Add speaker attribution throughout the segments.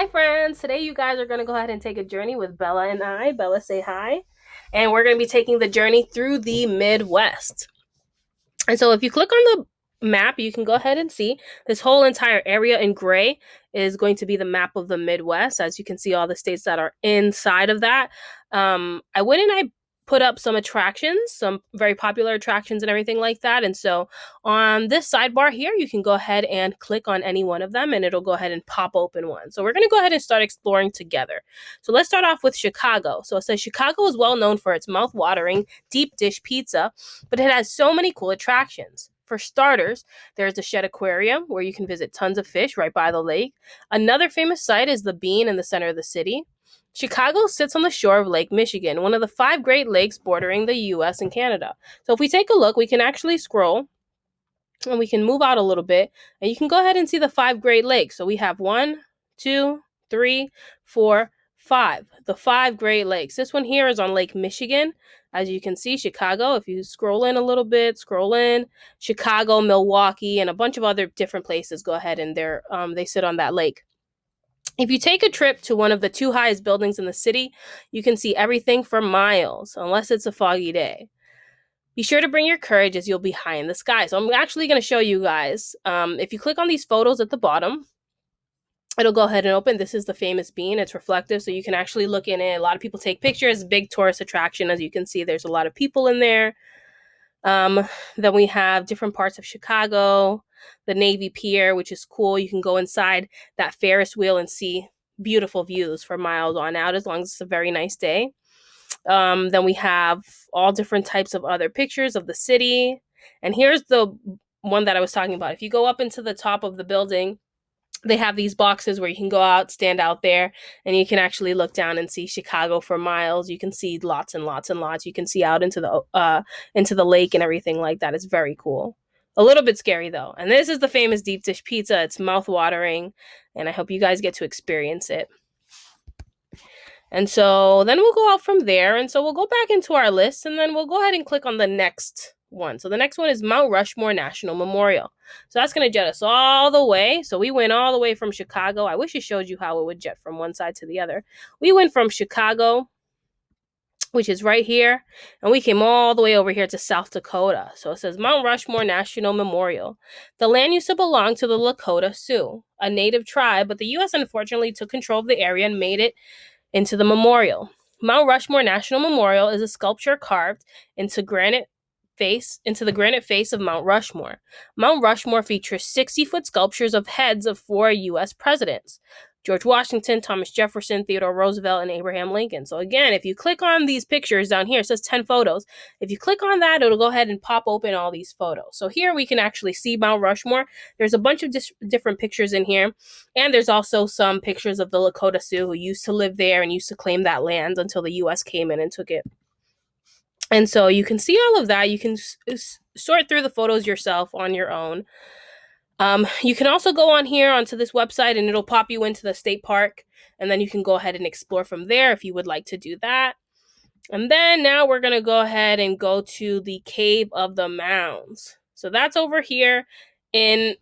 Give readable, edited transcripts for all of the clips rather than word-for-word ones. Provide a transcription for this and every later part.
Speaker 1: Hi friends, today you guys are going to go ahead and take a journey with Bella and I. Bella, say hi. And we're going to be taking the journey through the Midwest. And so if you click on the map, you can go ahead and see this whole entire area in gray is going to be the map of the Midwest. As you can see, all the states that are inside of that. I went and I put up some attractions, some very popular attractions and everything like that. And so on this sidebar here, you can go ahead and click on any one of them and it'll go ahead and pop open one. So we're going to go ahead and start exploring together. So let's start off with Chicago. So it says Chicago is well known for its mouth-watering deep dish pizza, but it has so many cool attractions. For starters, there's the Shedd Aquarium, where you can visit tons of fish right by the lake. Another famous site is the Bean in the center of the city. Chicago sits on the shore of Lake Michigan, one of the 5 Great Lakes bordering the US and Canada. So if we take a look, we can actually scroll and we can move out a little bit and you can go ahead and see the 5 Great Lakes. So we have 1, 2, 3, 4, 5. The 5 Great Lakes. This one here is on Lake Michigan. As you can see, Chicago, if you scroll in a little bit, scroll in, Chicago, Milwaukee, and a bunch of other different places go ahead and they sit on that lake. If you take a trip to one of the 2 highest buildings in the city, you can see everything for miles, unless it's a foggy day. Be sure to bring your courage as you'll be high in the sky. So I'm actually going to show you guys. If you click on these photos at the bottom, it'll go ahead and open. This is the famous bean. It's reflective, so you can actually look in it. A lot of people take pictures. Big tourist attraction. As you can see, there's a lot of people in there. Then we have different parts of Chicago, the Navy Pier, which is cool. You can go inside that Ferris wheel and see beautiful views for miles on out, as long as it's a very nice day. Then we have all different types of other pictures of the city. And here's the one that I was talking about. If you go up into the top of the building, they have these boxes where you can go out, stand out there, and you can actually look down and see Chicago for miles. You can see lots and lots and lots. You can see out into the lake and everything like that. It's very cool. A little bit scary though. And this is the famous deep dish pizza. It's mouth-watering, and I hope you guys get to experience it. And so then we'll go out from there. And so we'll go back into our list and then we'll go ahead and click on the next one. So the next one is Mount Rushmore National Memorial. So that's going to jet us all the way. So we went all the way from Chicago. I wish it showed you how it would jet from one side to the other. We went from Chicago, which is right here, and we came all the way over here to South Dakota. So it says Mount Rushmore National Memorial. The land used to belong to the Lakota Sioux, a native tribe, but the U.S. unfortunately took control of the area and made it into the memorial. Mount Rushmore National Memorial is a sculpture carved into the granite face of Mount Rushmore. Mount Rushmore features 60-foot sculptures of heads of 4 U.S. presidents: George Washington, Thomas Jefferson, Theodore Roosevelt, and Abraham Lincoln. So again, if you click on these pictures down here, it says 10 photos. If you click on that, it'll go ahead and pop open all these photos. So here we can actually see Mount Rushmore. There's a bunch of different pictures in here. And there's also some pictures of the Lakota Sioux who used to live there and used to claim that land until the U.S. came in and took it. And so you can see all of that. You can sort through the photos yourself on your own. You can also go on here onto this website and it'll pop you into the state park. And then you can go ahead and explore from there if you would like to do that. And then now we're going to go ahead and go to the Cave of the Mounds. So that's over here in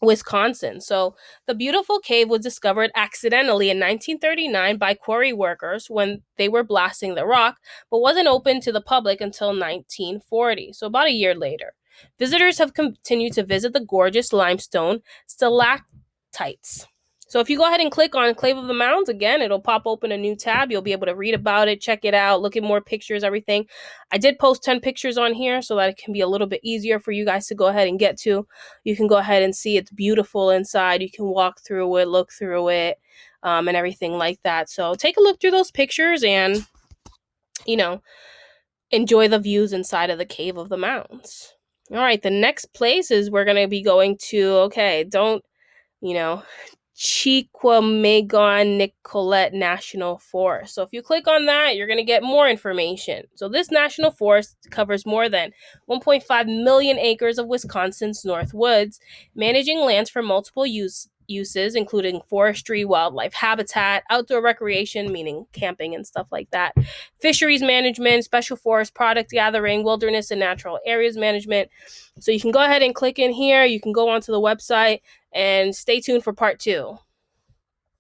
Speaker 1: Wisconsin. So the beautiful cave was discovered accidentally in 1939 by quarry workers when they were blasting the rock, but wasn't open to the public until 1940, so about a year later. Visitors have continued to visit the gorgeous limestone stalactites. So if you go ahead and click on Cave of the Mounds, again, it'll pop open a new tab. You'll be able to read about it, check it out, look at more pictures, everything. I did post 10 pictures on here so that it can be a little bit easier for you guys to go ahead and get to. You can go ahead and see it's beautiful inside. You can walk through it, look through it, and everything like that. So take a look through those pictures and, enjoy the views inside of the Cave of the Mounds. All right, the next place is we're going to be going to, Chequamegon Nicolet National Forest. So if you click on that, you're going to get more information. So this national forest covers more than 1.5 million acres of Wisconsin's North Woods, managing lands for multiple uses, including forestry, wildlife habitat, outdoor recreation, meaning camping and stuff like that, fisheries management, special forest product gathering, wilderness and natural areas management. So you can go ahead and click in here. You can go onto the website and stay tuned for part 2.